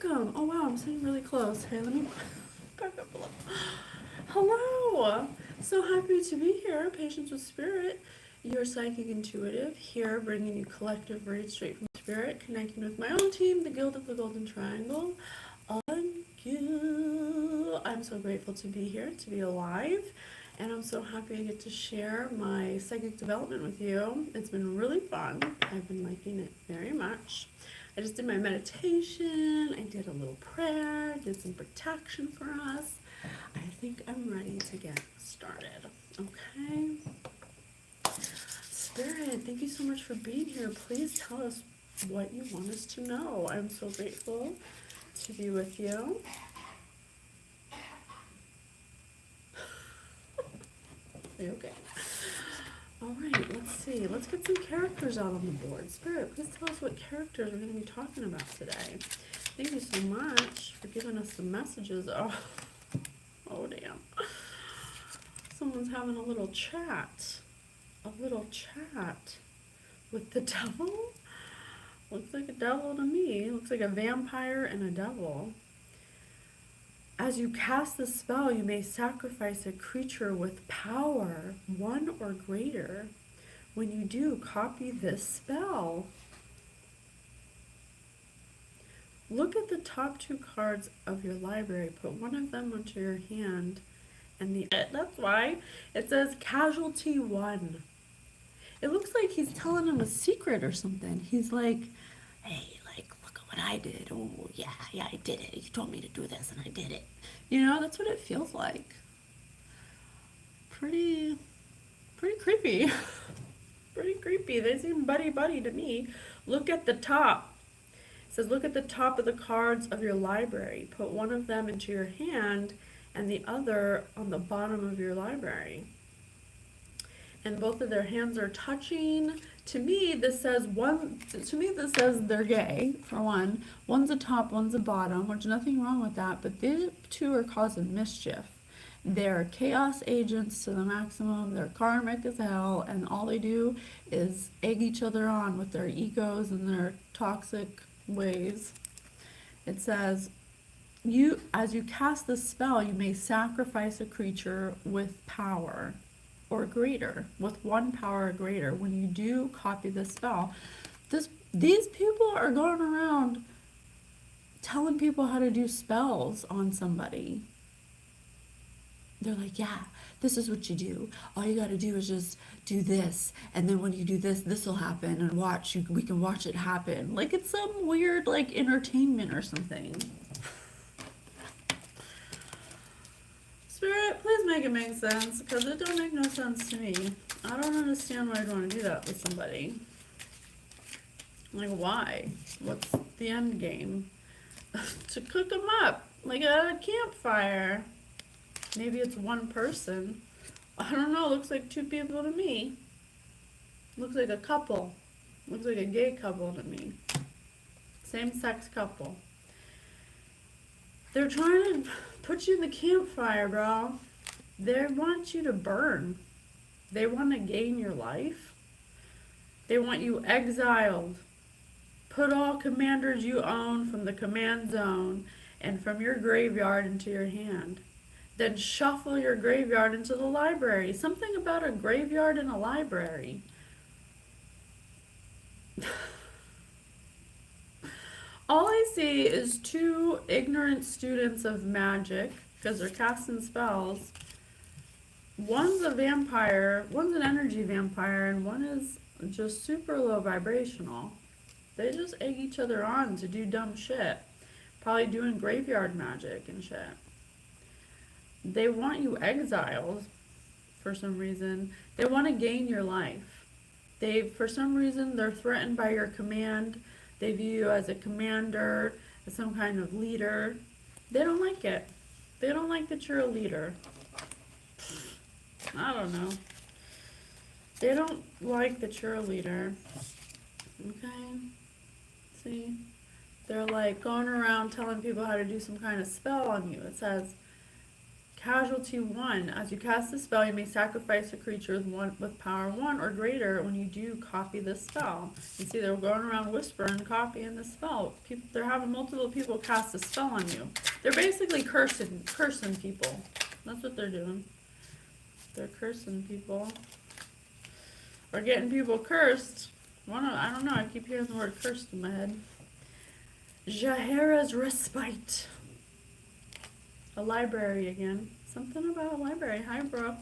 welcome. Oh wow, I'm sitting really close. Hey, let me back up a little. Hello. So happy to be here. Patience with Spirit, your psychic intuitive, here bringing you collective reads straight from Spirit, connecting with my own team, the Guild of the Golden Triangle. Thank you. I'm so grateful to be here, to be alive, and I'm so happy I get to share my psychic development with you. It's been really fun. I've been liking it very much. I just did my meditation, I did a little prayer, did some protection for us. I think I'm ready to get started. Okay? Spirit, thank you so much for being here. Please tell us what you want us to know. I'm so grateful to be with you. Are you okay? All right, let's see. Let's get some characters out on the board. Spirit, please tell us what characters we're going to be talking about today. Thank you so much for giving us the messages. Oh damn. Someone's having a little chat. A little chat with the devil? Looks like a devil to me. Looks like a vampire and a devil. As you cast the spell, you may sacrifice a creature with power, 1 or greater. When you do, copy this spell. Look at the top 2 cards of your library. Put one of them onto your hand, and that's why it says Casualty 1. It looks like he's telling him a secret or something. He's like, hey, like, look at what I did. Oh, yeah, I did it. You told me to do this, and I did it. You know, that's what it feels like. Pretty creepy. Pretty creepy. They seem buddy-buddy to me. Look at the top. It says, look at the top of the cards of your library. Put one of them into your hand and the other on the bottom of your library. And both of their hands are touching. To me, this says they're gay, for one. One's a top, one's a bottom, which nothing wrong with that, but these two are causing mischief. They're chaos agents to the maximum, they're karmic as hell, and all they do is egg each other on with their egos and their toxic ways. It says, as you cast the spell, you may sacrifice a creature with power or greater, with 1 power or greater. When you do copy the spell, these people are going around telling people how to do spells on somebody. They're like, yeah, this is what you do. All you got to do is just do this, and then when you do this, this will happen, and we can watch it happen. Like it's some weird like entertainment or something. Spirit, please make it make sense, because it don't make no sense to me. I don't understand why I'd want to do that with somebody. Like, why? What's the end game? To cook them up, like at a campfire. Maybe it's one person. I don't know, looks like 2 people to me. Looks like a couple. Looks like a gay couple to me. Same-sex couple. They're trying to put you in the campfire, bro. They want you to burn. They want to gain your life. They want you exiled. Put all commanders you own from the command zone and from your graveyard into your hand. Then shuffle your graveyard into the library. Something about a graveyard and a library. All I see is 2 ignorant students of magic, because they're casting spells. One's a vampire, one's an energy vampire, and one is just super low vibrational. They just egg each other on to do dumb shit. Probably doing graveyard magic and shit. They want you exiled for some reason. They want to gain your life. For some reason, they're threatened by your command. They view you as a commander, as some kind of leader. They don't like it. They don't like that you're a leader. I don't know. They don't like that you're a leader. Okay? See? They're like going around telling people how to do some kind of spell on you. It says, Casualty 1. As you cast the spell, you may sacrifice a creature with power 1 or greater. When you do, copy the spell. You see, they're going around whispering, copying the spell. They're having multiple people cast a spell on you. They're basically cursing people. That's what they're doing. They're cursing people. Or getting people cursed. I don't know, I keep hearing the word cursed in my head. Jaheira's Respite. A library again. Something about a library. Hi, Brooke.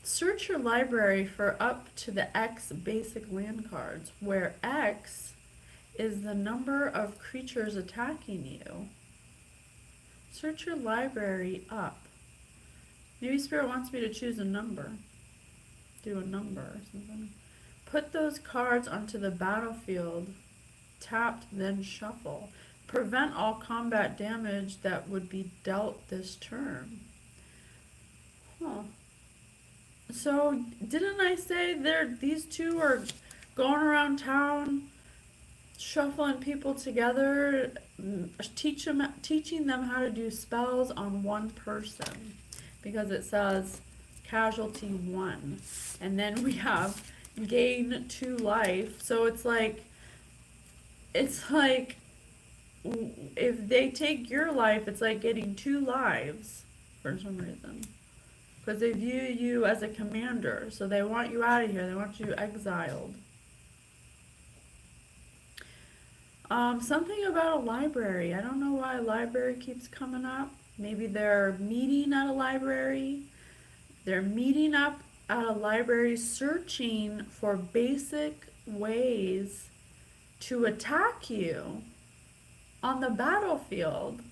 Search your library for up to the X basic land cards, where X is the number of creatures attacking you. Search your library up. Maybe Spirit wants me to choose a number. Do a number or something. Put those cards onto the battlefield. Tapped, then shuffle. Prevent all combat damage that would be dealt this turn. Huh. So, didn't I say these two are going around town, shuffling people together, teaching them how to do spells on one person? Because it says casualty 1. And then we have gain 2 life. So it's like if they take your life, it's like getting 2 lives for some reason. Because they view you as a commander. So they want you out of here. They want you exiled. Something about a library. I don't know why a library keeps coming up. Maybe they're meeting at a library. They're meeting up at a library searching for basic ways to attack you on the battlefield.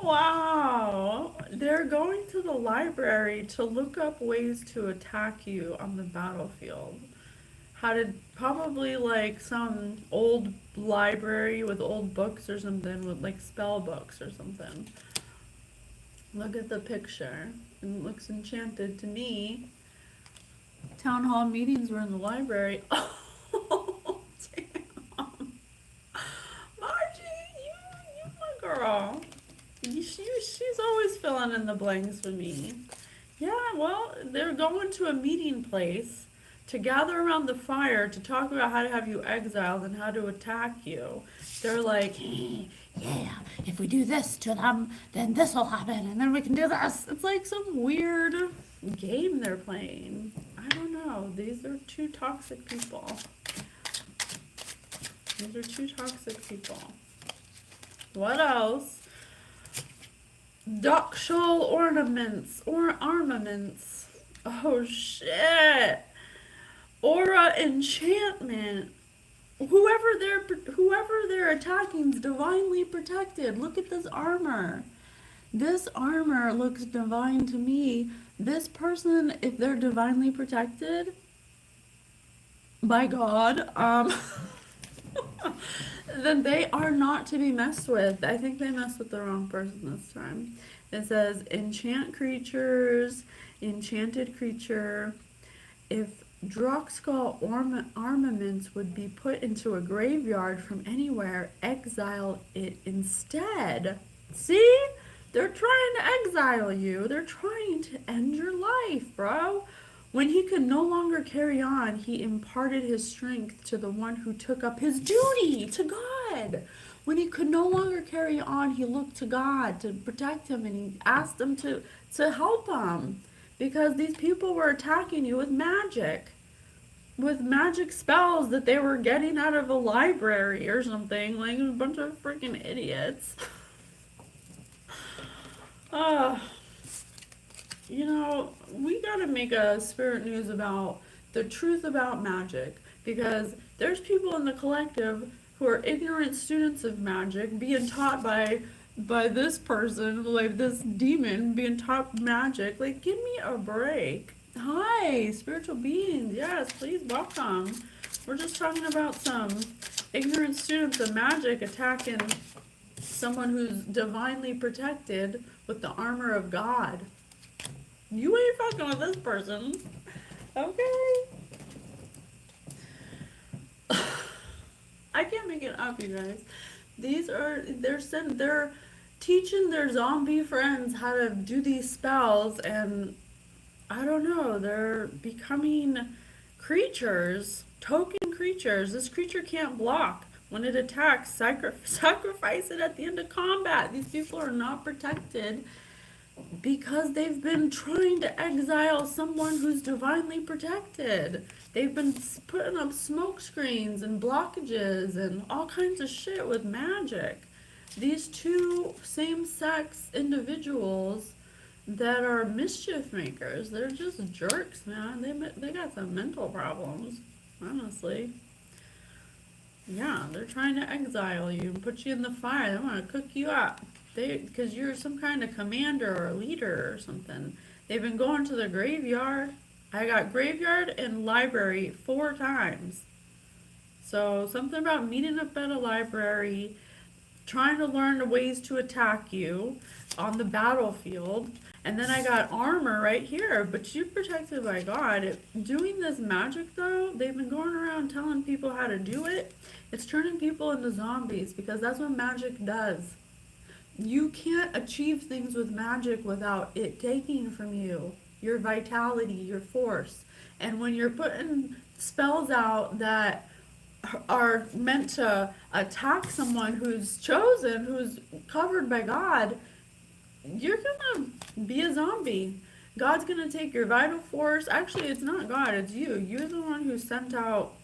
Wow. They're going to the library to look up ways to attack you on the battlefield. Probably like some old library with old books or something, with like spell books or something. Look at the picture. It looks enchanted to me. Town hall meetings were in the library. Oh, damn. Margie, you my girl. She's always filling in the blanks for me. Yeah, well, they're going to a meeting place to gather around the fire to talk about how to have you exiled and how to attack you. They're like, hey, yeah, if we do this to them, then this will happen, and then we can do this. It's like some weird game they're playing. I don't know. These are 2 toxic people. These are 2 toxic people. What else? Dockshawl ornaments or armaments. Oh shit. Aura enchantment. Whoever they're attacking is divinely protected. Look at this armor. This armor looks divine to me. This person, if they're divinely protected by God, then they are not to be messed with. I think they messed with the wrong person this time. It says enchant creatures, enchanted creature. If Droxcall armaments would be put into a graveyard from anywhere, exile it instead. See? They're trying to exile you. They're trying to end your life, bro. When he could no longer carry on, he imparted his strength to the one who took up his duty, to God. When he could no longer carry on, he looked to God to protect him, and he asked him to help him. Because these people were attacking you with magic spells that they were getting out of a library or something. Like a bunch of freaking idiots. We gotta make a spirit news about the truth about magic, because there's people in the collective who are ignorant students of magic being taught by this person, like this demon being taught magic. Like, give me a break. Hi, spiritual beings. Yes, please welcome. We're just talking about some ignorant students of magic attacking someone who's divinely protected with the armor of God. You ain't fucking with this person. Okay? I I can't make it up, you guys. They're teaching their zombie friends how to do these spells, and I don't know, they're becoming creatures, token creatures. This creature can't block. When it attacks, sacrifice it at the end of combat. These people are not protected because they've been trying to exile someone who's divinely protected. They've been putting up smoke screens and blockages and all kinds of shit with magic. These two same-sex individuals that are mischief makers, they're just jerks, man. They got some mental problems, honestly. Yeah, they're trying to exile you and put you in the fire. They want to cook you up. Because you're some kind of commander or leader or something. They've been going to the graveyard. I got graveyard and library 4 times. So something about meeting up at a library, trying to learn the ways to attack you on the battlefield. And then I got armor right here, but you're protected by God. Doing this magic though, they've been going around telling people how to do it. It's turning people into zombies because that's what magic does. You can't achieve things with magic without it taking from you your vitality, your force. And when you're putting spells out that are meant to attack someone who's chosen, who's covered by God, you're gonna be a zombie. God's gonna take your vital force. Actually, it's not God, it's you. You're the one who sent out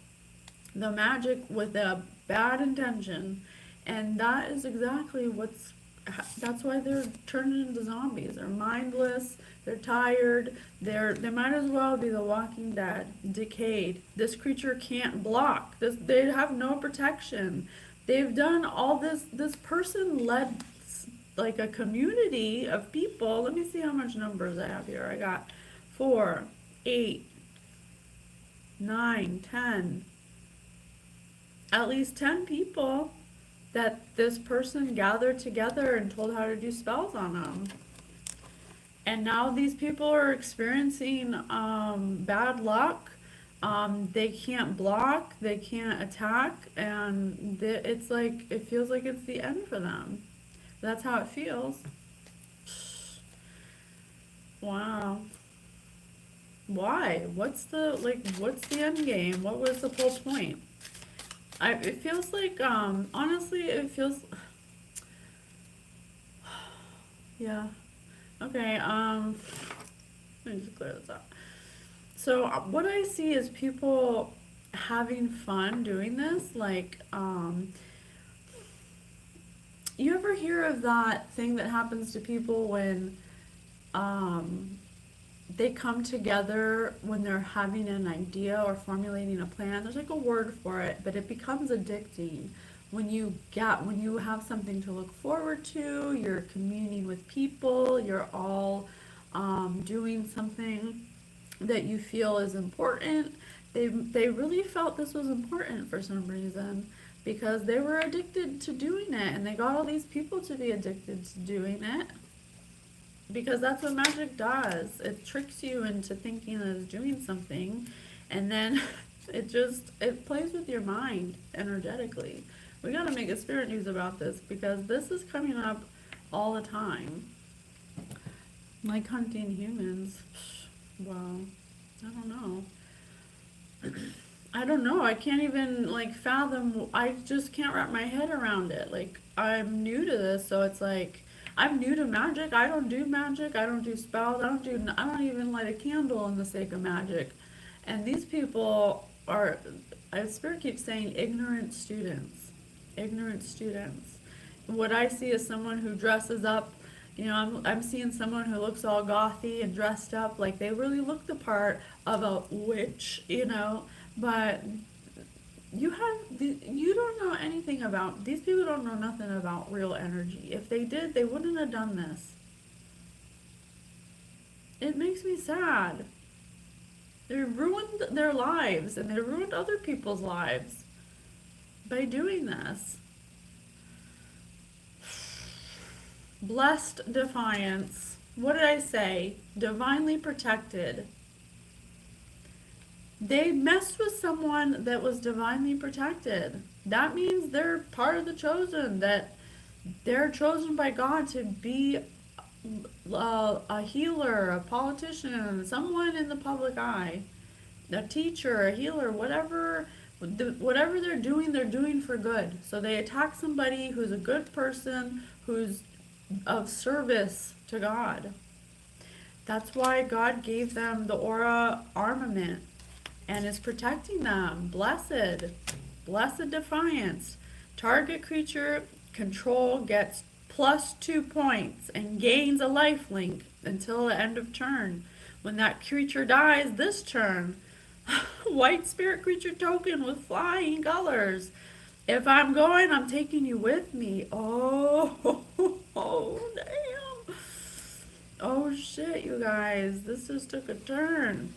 the magic with a bad intention. And that is exactly that's why they're turning into zombies. They're mindless, they're tired, they might as well be the Walking Dead, decayed. This creature can't block. They have no protection. They've done all this person led like a community of people. Let me see how much numbers I have here. I got 4, 8, 9, 10. At least 10 people that this person gathered together and told how to do spells on them. And now these people are experiencing bad luck. They can't block, they can't attack, and it feels like it's the end for them. That's how it feels. Wow. Why? What's the end game? What was the whole point? It feels like, honestly, it feels, yeah. Okay, let me just clear this up. So what I see is people having fun doing this, like, you ever hear of that thing that happens to people when, they come together when they're having an idea or formulating a plan? There's like a word for it, but it becomes addicting. When you have something to look forward to, you're communing with people, you're all doing something that you feel is important. They really felt this was important for some reason because they were addicted to doing it, and they got all these people to be addicted to doing it. Because that's what magic does. It tricks you into thinking that it's doing something, and then it plays with your mind energetically. We gotta make a spirit news about this because this is coming up all the time. Like hunting humans. Wow. I don't know. I don't know. I can't even fathom. I just can't wrap my head around it. Like, I'm new to this, so it's like I'm new to magic. I don't do magic. I don't do spells. I don't even light a candle in the sake of magic. And these people are, Spirit keeps saying, ignorant students. Ignorant students. What I see is someone who dresses up. I'm seeing someone who looks all gothy and dressed up, like they really look the part of a witch, but you don't know anything about, these people don't know nothing about real energy. If they did, they wouldn't have done this. It makes me sad. They ruined their lives, and they ruined other people's lives by doing this. Blessed defiance. What did I say? Divinely protected. They messed with someone that was divinely protected. That means they're part of the chosen, that they're chosen by God to be a healer, a politician, someone in the public eye, a teacher, a healer, whatever they're doing for good. So they attack somebody who's a good person, who's of service to God. That's why God gave them the aura armament and is protecting them. Blessed defiance. Target creature control gets +2 points and gains a life link until the end of turn. When that creature dies this turn, white spirit creature token with flying colors. If I'm going, I'm taking you with me. Oh, oh, damn. Oh shit, you guys. This just took a turn.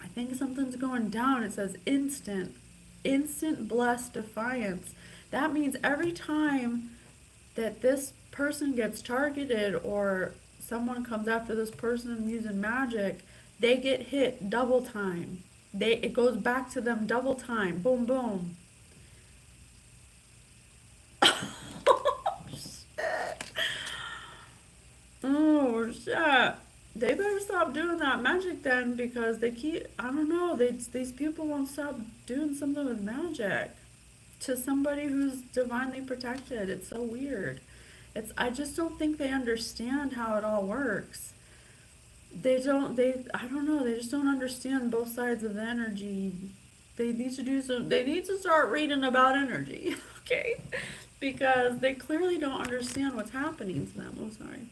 I think something's going down. It says instant blessed defiance. That means every time that this person gets targeted or someone comes after this person using magic, they get hit double time. It goes back to them double time. Boom, boom. Oh shit. They better stop doing that magic then, because they keep, I don't know, these people won't stop doing something with magic to somebody who's divinely protected. It's so weird. I just don't think they understand how it all works. I don't know, they just don't understand both sides of the energy. They need to start reading about energy, okay? Because they clearly don't understand what's happening to them. I'm sorry.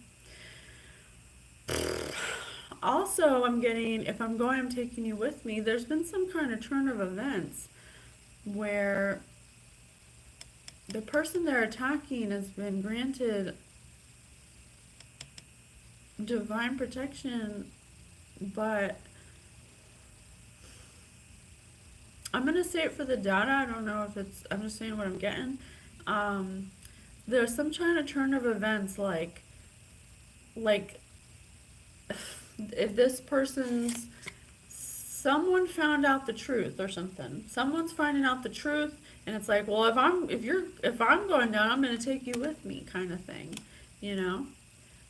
Also, I'm getting, if I'm going, I'm taking you with me. There's been some kind of turn of events where the person they're attacking has been granted divine protection, but I'm going to say it for the data. I don't know if I'm just saying what I'm getting. There's some kind of turn of events, like if this person's someone found out the truth or something. Someone's finding out the truth, and it's like, well, if I'm going down, I'm going to take you with me, kind of thing, you know,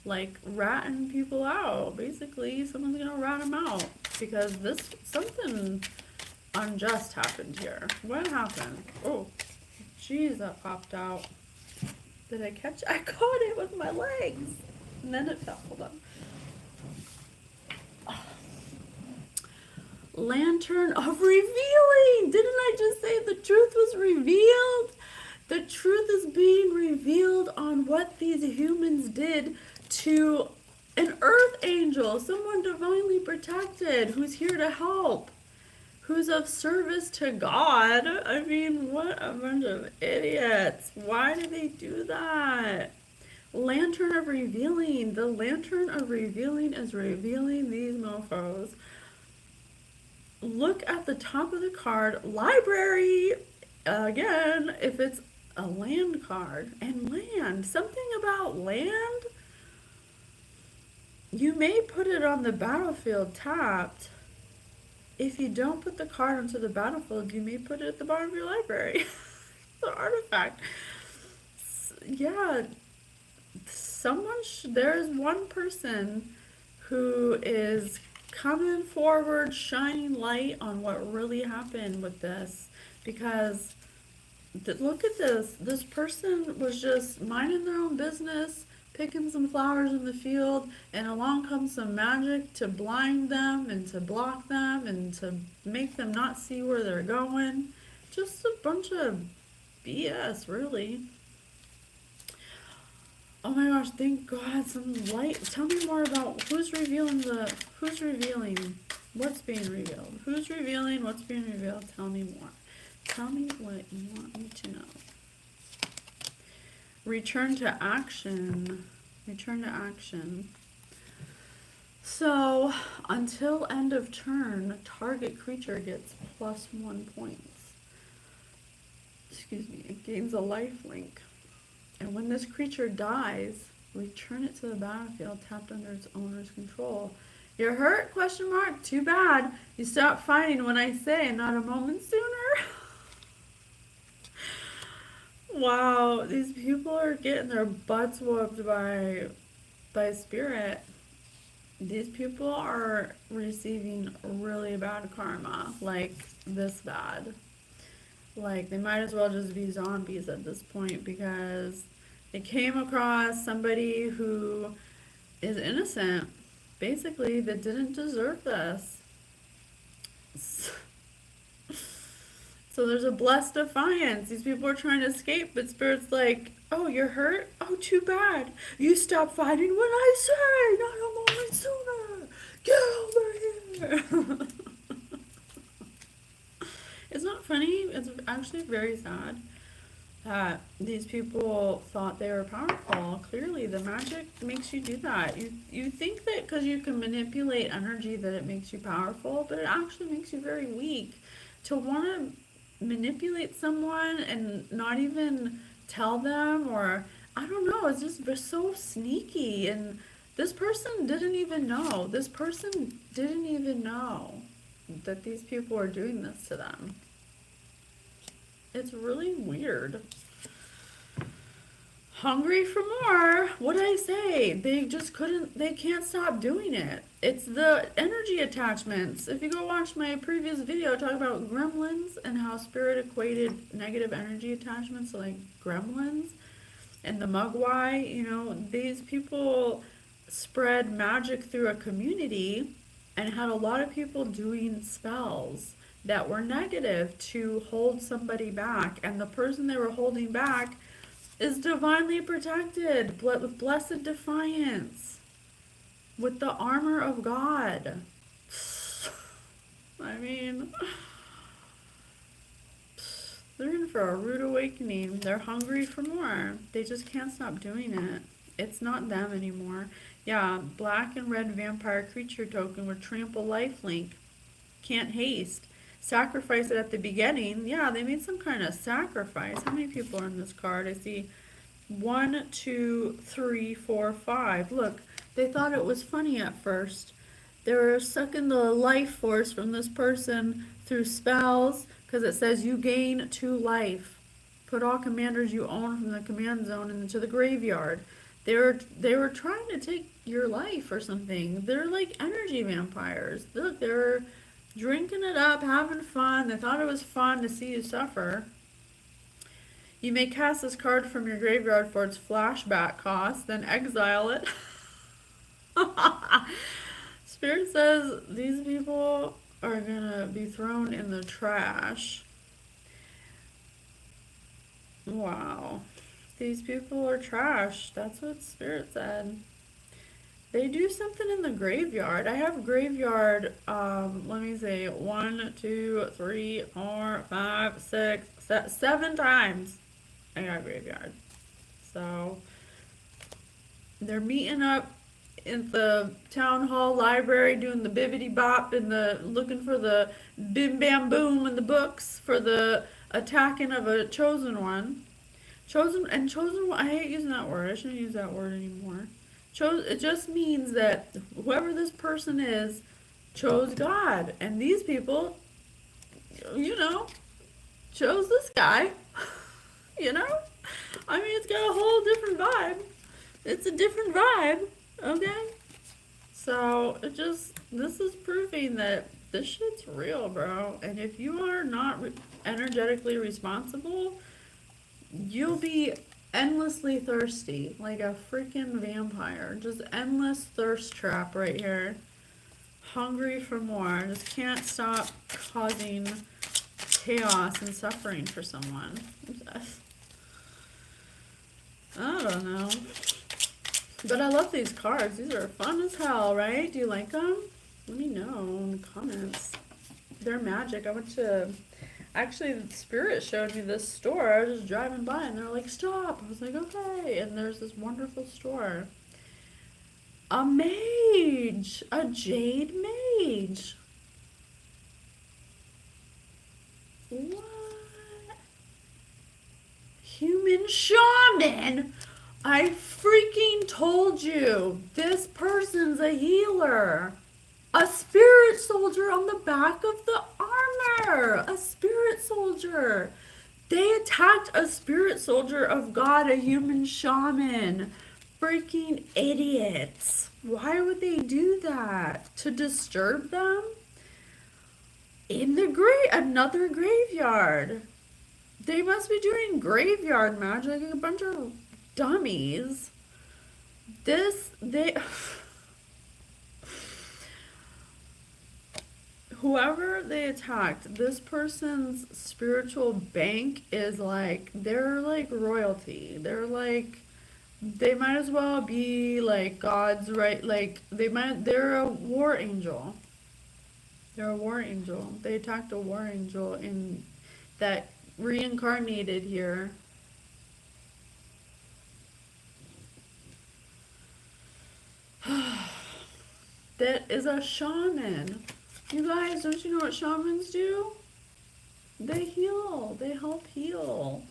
like ratting people out. Basically, someone's going to rat them out because something unjust happened here. What happened? Oh, jeez, that popped out. Did I catch? I caught it with my legs, and then it fell. Hold on. Lantern of revealing. Didn't I just say the truth was revealed? The truth is being revealed on what these humans did to an earth angel, someone divinely protected, who's here to help, who's of service to God. I mean, what a bunch of idiots. Why do they do that? Lantern of revealing. The lantern of revealing is revealing these mofos. Look at the top of the card, library. Again, if it's a land card, and land, something about land. You may put it on the battlefield tapped. If you don't put the card onto the battlefield, you may put it at the bottom of your library. The artifact. Yeah, there's one person who is coming forward, shining light on what really happened with this, because look at this person was just minding their own business, picking some flowers in the field, and along comes some magic to blind them and to block them and to make them not see where they're going. Just a bunch of BS, really. Oh my gosh, thank God, some light. Tell me more about who's revealing, what's being revealed. Who's revealing what's being revealed? Tell me more. Tell me what you want me to know. Return to action. Return to action. So, until end of turn, target creature gets +1 points. Excuse me, it gains a life link. And when this creature dies, return it to the battlefield tapped under its owner's control. You're hurt? Question mark. Too bad. You stopped fighting when I say not a moment sooner. Wow, these people are getting their butts whooped by spirit. These people are receiving really bad karma, like this bad. Like they might as well just be zombies at this point because they came across somebody who is innocent, basically, that didn't deserve this. So there's a blessed defiance. These people are trying to escape, but Spirit's like, oh, you're hurt? Oh, too bad. You stop fighting when I say, not a moment sooner. Get over here. It's not funny. It's actually very sad that these people thought they were powerful. Clearly, the magic makes you do that. You think that because you can manipulate energy that it makes you powerful, but it actually makes you very weak. To want to manipulate someone and not even tell them, or I don't know, it's just so sneaky. And this person didn't even know. This person didn't even know that these people are doing this to them. It's really weird. Hungry for more. What did I say? They just couldn't, they can't stop doing it. It's the energy attachments. If you go watch my previous video, talk about gremlins and how spirit equated negative energy attachments to like gremlins and the mugwai. You know, these people spread magic through a community and had a lot of people doing spells that were negative to hold somebody back. And the person they were holding back is divinely protected with blessed defiance, with the armor of God. I mean, they're in for a rude awakening. They're hungry for more. They just can't stop doing it. It's not them anymore. Yeah, black and red vampire creature token with trample lifelink. Can't haste. Sacrifice it at the beginning. Yeah, they made some kind of sacrifice. How many people are in this card? I see 1, 2, 3, 4, 5. Look, they thought it was funny at first. They were sucking the life force from this person through spells because it says you gain 2 life. Put all commanders you own from the command zone into the graveyard. They were trying to take your life or something. They're like energy vampires. Look, they were drinking it up, having fun. They thought it was fun to see you suffer. You may cast this card from your graveyard for its flashback cost, then exile it. Spirit says these people are gonna be thrown in the trash. Wow. These people are trash. That's what Spirit said. They do something in the graveyard. I have graveyard, let me see, 1, 2, 3, 4, 5, 6, 7 times I got graveyard. So, they're meeting up in the town hall library doing the bibbity bop and looking for the bim bam boom in the books for the attacking of a chosen one. Chosen, I hate using that word. I shouldn't use that word anymore. It just means that whoever this person is chose God. And these people, you know, chose this guy. You know? I mean, it's got a whole different vibe. It's a different vibe, okay? So, this is proving that this shit's real, bro. And if you are not energetically responsible, you'll be endlessly thirsty, like a freaking vampire. Just endless thirst trap right here. Hungry for more. Just can't stop causing chaos and suffering for someone. I don't know. But I love these cards. These are fun as hell, right? Do you like them? Let me know in the comments. They're magic. I went to... Actually, the Spirit showed me this store. I was just driving by and they're like, stop. I was like, okay. And there's this wonderful store. A mage. A jade mage. What? Human shaman. I freaking told you. This person's a healer. A spirit soldier on the back of the armor. A spirit soldier. They attacked a spirit soldier of God, a human shaman. Freaking idiots. Why would they do that? To disturb them? In the another graveyard. They must be doing graveyard magic, like a bunch of dummies. They whoever they attacked, this person's spiritual bank is like, they're like royalty. They might as well be like God's right, like they're a war angel. They're a war angel. They attacked a war angel in that reincarnated here. That is a shaman. You guys, don't you know what shamans do? They heal. They help heal.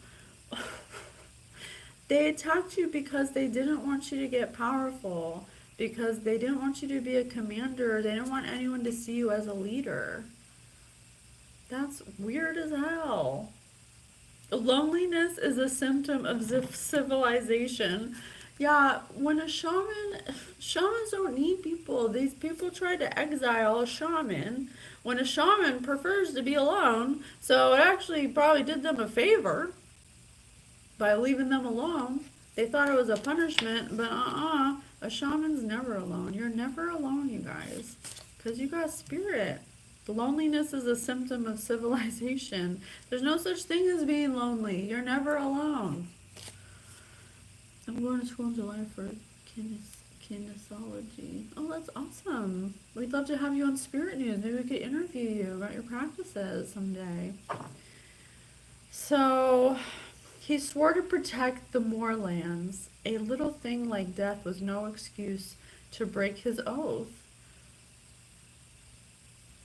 They attacked you because they didn't want you to get powerful. Because they didn't want you to be a commander. They didn't want anyone to see you as a leader. That's weird as hell. Loneliness is a symptom of civilization. Yeah, when shamans don't need people. These people try to exile a shaman when a shaman prefers to be alone. So it actually probably did them a favor by leaving them alone. They thought it was a punishment, but a shaman's never alone. You're never alone, you guys, because you got spirit. Loneliness is a symptom of civilization. There's no such thing as being lonely. You're never alone. I'm going to school in July for kinesiology. Oh, that's awesome. We'd love to have you on Spirit News. Maybe we could interview you about your practices someday. So, he swore to protect the moorlands. A little thing like death was no excuse to break his oath.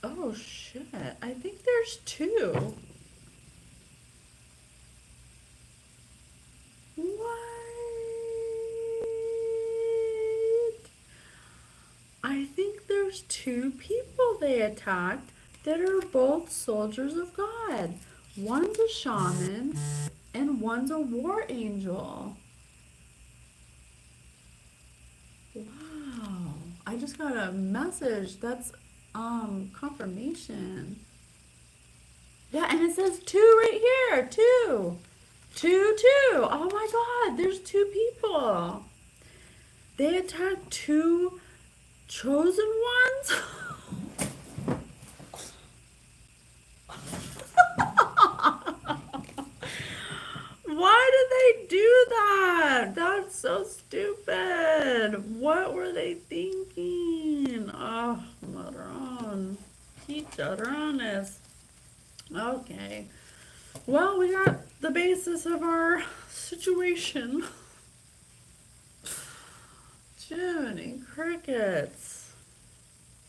Oh, shit. I think there's two. What? I think there's two people they attacked that are both soldiers of God. One's a shaman and one's a war angel. Wow. I just got a message. That's confirmation. Yeah, and it says two right here. Two. Two, two. Oh my God, there's two people. They attacked two chosen ones? Why did they do that? That's so stupid. What were they thinking? Oh, Madron. Chicharrones. Okay. Well, we got the basis of our situation. Jiminy crickets.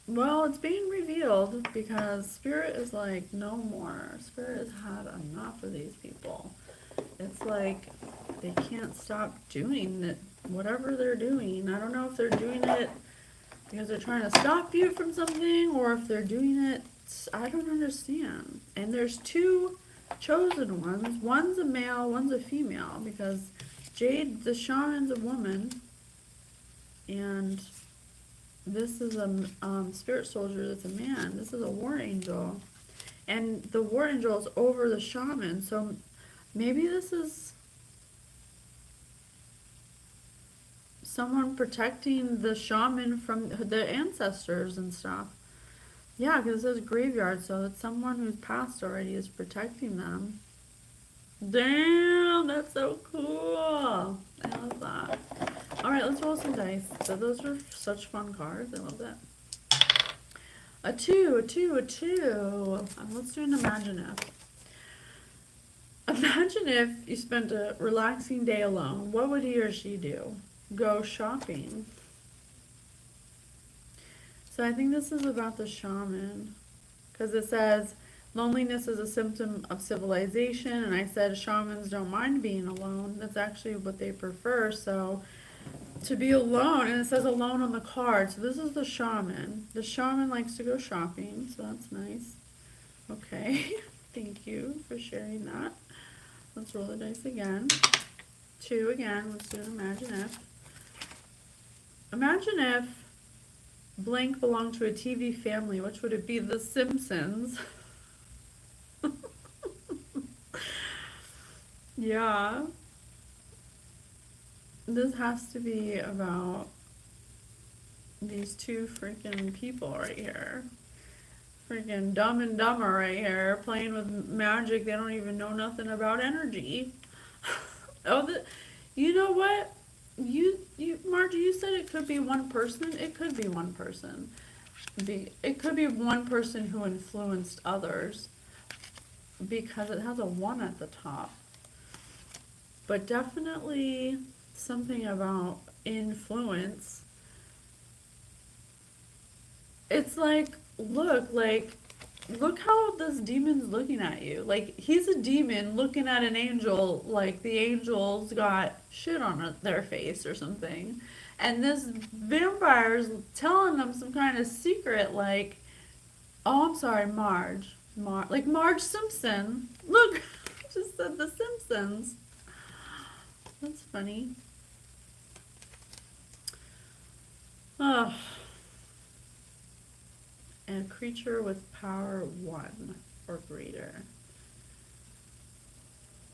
Well, it's being revealed because Spirit is like, no more. Spirit has had enough of these people. It's like they can't stop doing it, whatever they're doing. I don't know if they're doing it because they're trying to stop you from something or if they're doing it, I don't understand. And there's two chosen ones. One's a male, one's a female because Jade the shaman's a woman and this is a spirit soldier that's a man. This is a war angel. And the war angel is over the shaman. So maybe this is someone protecting the shaman from the ancestors and stuff. Yeah, because it says graveyard, so it's someone who's passed already is protecting them. Damn, that's so cool. I love that. Alright, let's roll some dice. So those are such fun cards. I love that. A two, a two, a two. Let's do an imagine if. Imagine if you spent a relaxing day alone. What would he or she do? Go shopping. So I think this is about the shaman. Because it says, loneliness is a symptom of civilization. And I said shamans don't mind being alone. That's actually what they prefer. So To be alone, and it says alone on the card. So this is the shaman. The shaman likes to go shopping, so that's nice. Okay, thank you for sharing that. Let's roll the dice again. 2 again. Let's do imagine if. Imagine if blank belonged to a TV family. Which would it be? The Simpsons. Yeah. This has to be about these two freaking people right here. Freaking Dumb and Dumber right here, playing with magic. They don't even know nothing about energy. Oh, you know what? Margie, you said it could be one person. It could be one person. It could be one person who influenced others because it has a 1 at the top. But definitely something about influence. It's like, look how this demon's looking at you. Like, he's a demon looking at an angel, like the angel's got shit on their face or something. And this vampire's telling them some kind of secret, like, oh, I'm sorry, Marge. Like Marge Simpson. Look, I just said The Simpsons. That's funny. Oh. And a creature with power 1 or greater.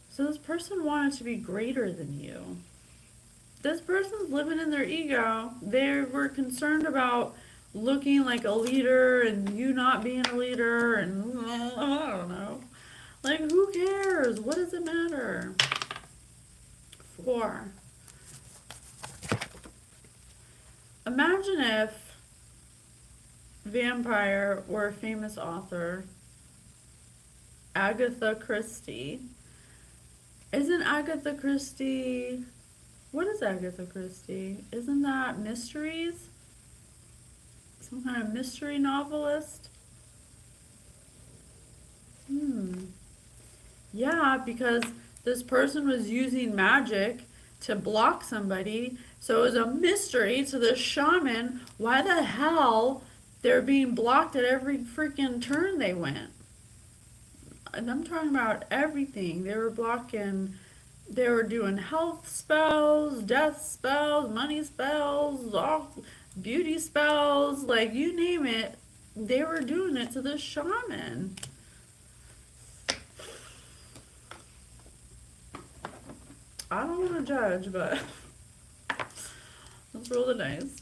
So this person wanted to be greater than you. This person's living in their ego. They were concerned about looking like a leader and you not being a leader and I don't know. Like, who cares? What does it matter? 4. Imagine if vampire were a famous author, Agatha Christie. Isn't Agatha Christie... What is Agatha Christie? Isn't that mysteries? Some kind of mystery novelist? Yeah, because this person was using magic to block somebody, so it was a mystery to the shaman why the hell they're being blocked at every freaking turn they went. And I'm talking about everything. They were doing health spells, death spells, money spells, all beauty spells, like you name it. They were doing it to the shaman. I don't want to judge, but let's roll the dice.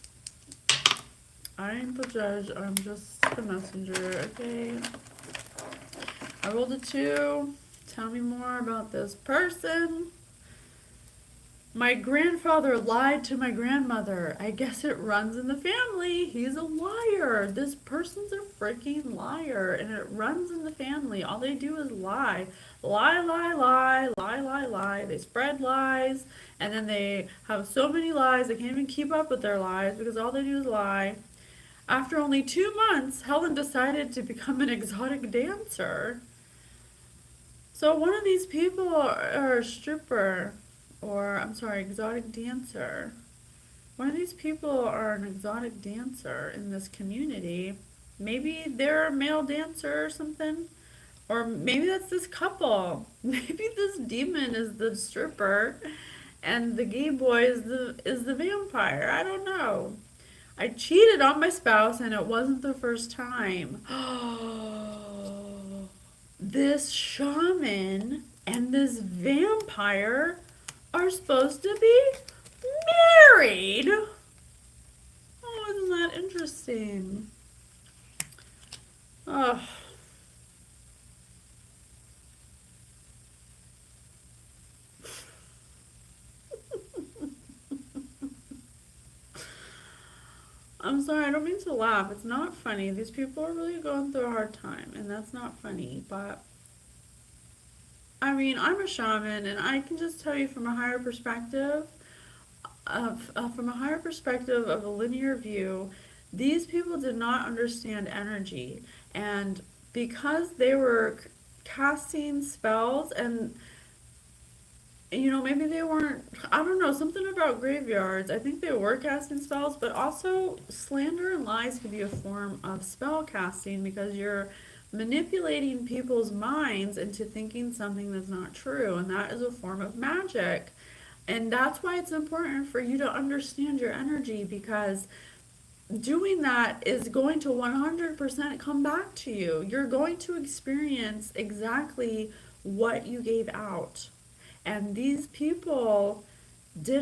I ain't the judge, I'm just the messenger, okay? I rolled a 2. Tell me more about this person. My grandfather lied to my grandmother. I guess it runs in the family. He's a liar. This person's a freaking liar, and it runs in the family. All they do is lie. Lie, lie, lie, lie, lie, lie. They spread lies, and then they have so many lies they can't even keep up with their lies because all they do is lie. After only 2 months, Helen decided to become an exotic dancer. So one of these people are a stripper, or I'm sorry, exotic dancer. One of these people are an exotic dancer in this community. Maybe they're a male dancer or something. Or maybe that's this couple. Maybe this demon is the stripper and the gay boy is the vampire. I don't know. I cheated on my spouse and it wasn't the first time. This shaman and this vampire are supposed to be married. Oh, isn't that interesting? Oh. I'm sorry, I don't mean to laugh. It's not funny. These people are really going through a hard time, and that's not funny. But, I mean, I'm a shaman, and I can just tell you from a higher perspective, of a linear view, these people did not understand energy. And because they were casting spells, and maybe they weren't, I don't know, something about graveyards. I think they were casting spells, but also slander and lies could be a form of spell casting because you're manipulating people's minds into thinking something that's not true, and that is a form of magic. And that's why it's important for you to understand your energy because doing that is going to 100% come back to you. You're going to experience exactly what you gave out. And these people tried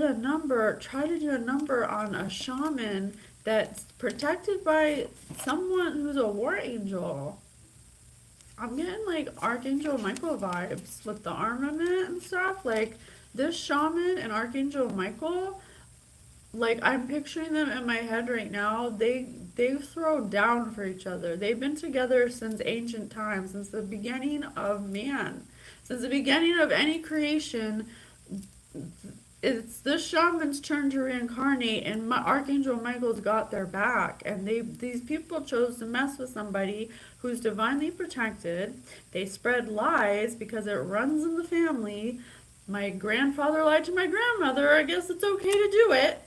to do a number on a shaman that's protected by someone who's a war angel. I'm getting like Archangel Michael vibes with the armament and stuff. Like this shaman and Archangel Michael, like I'm picturing them in my head right now. They throw down for each other. They've been together since ancient times, since the beginning of man, since the beginning of any creation. It's this shaman's turn to reincarnate, and Archangel Michael's got their back. And these people chose to mess with somebody who's divinely protected. They spread lies because it runs in the family. My grandfather lied to my grandmother. I guess it's okay to do it,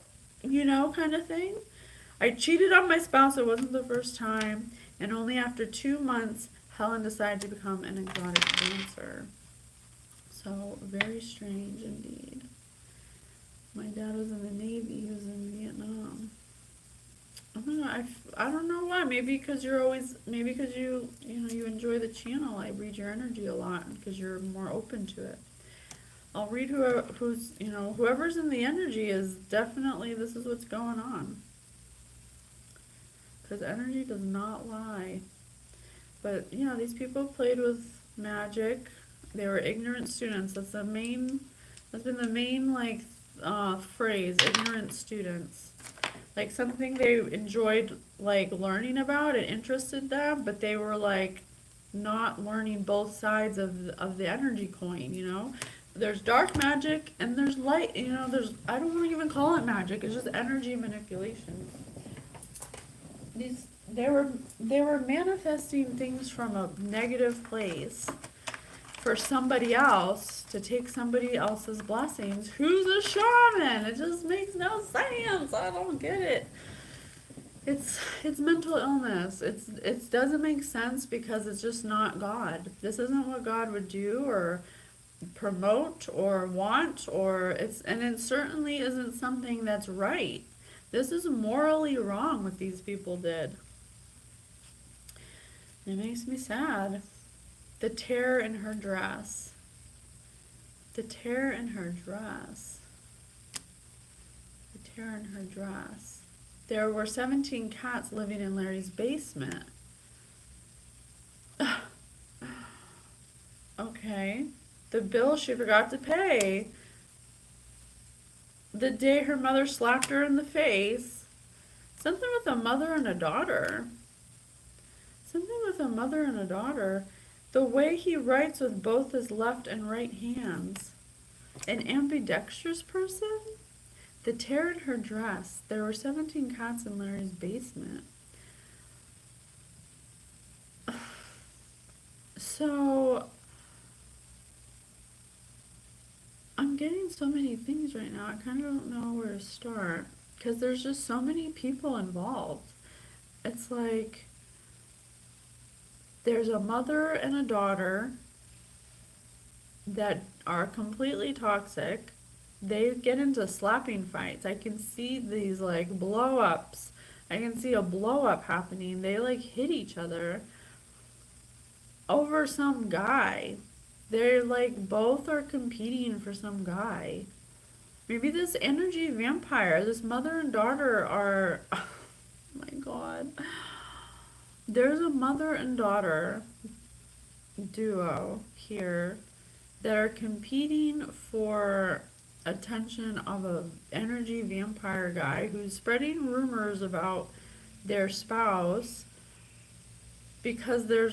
kind of thing. I cheated on my spouse. It wasn't the first time. And only after 2 months, Helen decided to become an exotic dancer. So, very strange indeed. My dad was in the Navy. He was in Vietnam. I don't know. I don't know why. Maybe because maybe because you enjoy the channel. I read your energy a lot because you're more open to it. I'll read whoever's in the energy is definitely this is what's going on. Because energy does not lie. But, these people played with magic. They were ignorant students. That's been the main, like, phrase, ignorant students. Like, something they enjoyed, like, learning about. It interested them, but they were, like, not learning both sides of the energy coin. There's dark magic and there's light, I don't want to even call it magic. It's just energy manipulation. They were manifesting things from a negative place for somebody else to take somebody else's blessings. Who's a shaman? It just makes no sense. I don't get it. It's mental illness. It doesn't make sense because it's just not God. This isn't what God would do or promote or want and it certainly isn't something that's right. This is morally wrong what these people did. It makes me sad. The tear in her dress. The tear in her dress. The tear in her dress. There were 17 cats living in Larry's basement. Okay. The bill she forgot to pay. The day her mother slapped her in the face. Something with a mother and a daughter. Something with a mother and a daughter. The way he writes with both his left and right hands. An ambidextrous person? The tear in her dress. There were 17 cats in Larry's basement. So, I'm getting so many things right now. I kind of don't know where to start. Because there's just so many people involved. It's like there's a mother and a daughter that are completely toxic. They get into slapping fights. I can see these like blow ups. I can see a blow up happening. They like hit each other over some guy. They're like both are competing for some guy. Maybe this energy vampire, this mother and daughter are. Oh my god. There's a mother and daughter duo here that are competing for attention of a energy vampire guy who's spreading rumors about their spouse because they're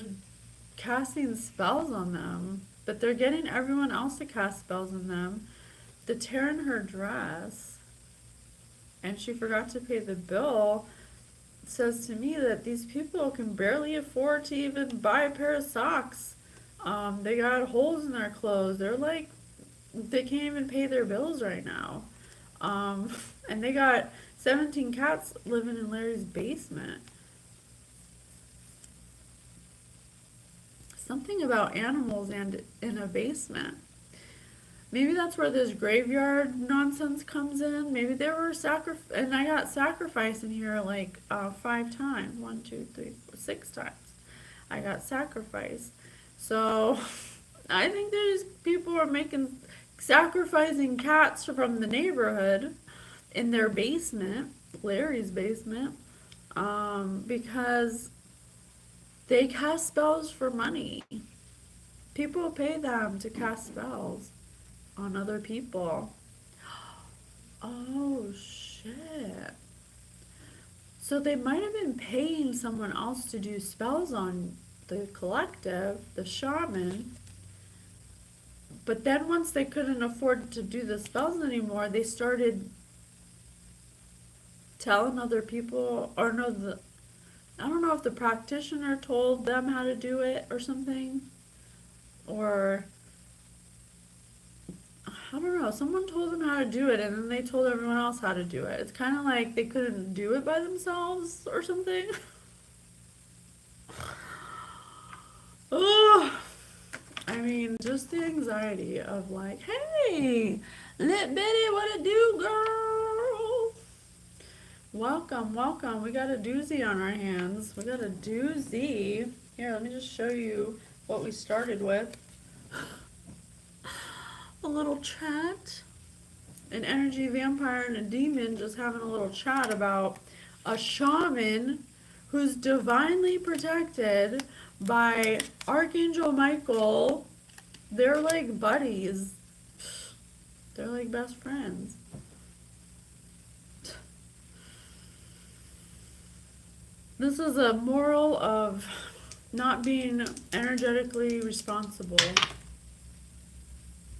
casting spells on them, but they're getting everyone else to cast spells on them. The tear in her dress, and she forgot to pay the bill, says to me that these people can barely afford to even buy a pair of socks. They got holes in their clothes. They're like they can't even pay their bills right now. And they got 17 cats living in Larry's basement. Something about animals and in a basement. Maybe that's where this graveyard nonsense comes in. Maybe there were and I got sacrifice in here like 5 times. 1, 2, 3, 4, 6 times. I got sacrifice. So I think there's people are making sacrificing cats from the neighborhood in their basement, Larry's basement, because they cast spells for money. People pay them to cast spells on other people. Oh shit. So they might have been paying someone else to do spells on the collective, the shaman, but then once they couldn't afford to do the spells anymore, they started telling other people, or no, I don't know if the practitioner told them how to do it or something, or I don't know, someone told them how to do it and then they told everyone else how to do it. It's kind of like they couldn't do it by themselves or something. Oh, I mean, just the anxiety of like, hey, Lit Bitty, what it do, girl? Welcome, welcome. We got a doozy on our hands. We got a doozy. Here, let me just show you what we started with. A little chat. An energy vampire and a demon just having a little chat about a shaman who's divinely protected by Archangel Michael. They're like buddies. They're like best friends. This is a moral of not being energetically responsible.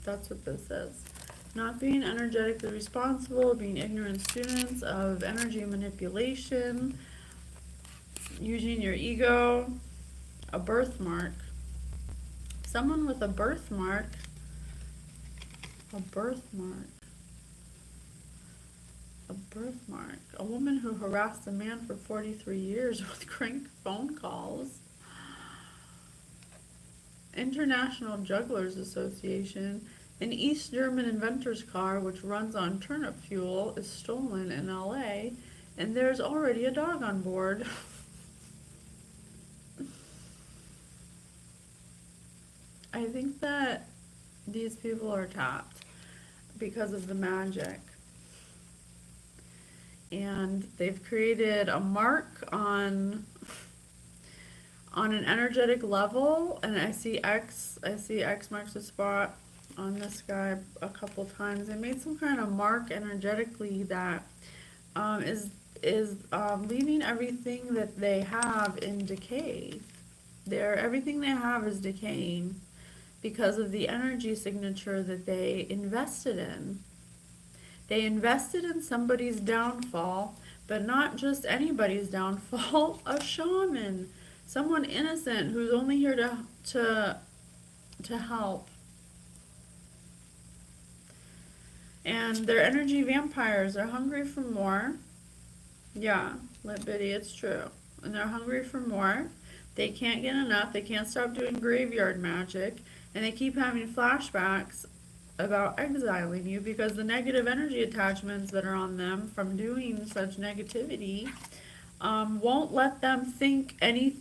That's what this is. Not being energetically responsible, being ignorant students of energy manipulation, using your ego, a birthmark. Someone with a birthmark, a birthmark, a birthmark. A woman who harassed a man for 43 years with crank phone calls. International Jugglers Association. An East German inventor's car, which runs on turnip fuel, is stolen in LA, and there's already a dog on board. I think that these people are tapped because of the magic. And they've created a mark on an energetic level, and I see X marks the spot on this guy a couple times. They made some kind of mark energetically that is leaving everything that they have in decay. Everything they have is decaying because of the energy signature that they invested in. They invested in somebody's downfall, but not just anybody's downfall, a shaman, someone innocent who's only here to help. And they're energy vampires. They're hungry for more. Yeah, Lit Bitty, it's true. And they're hungry for more. They can't get enough. They can't stop doing graveyard magic. And they keep having flashbacks about exiling you because the negative energy attachments that are on them from doing such negativity won't let them think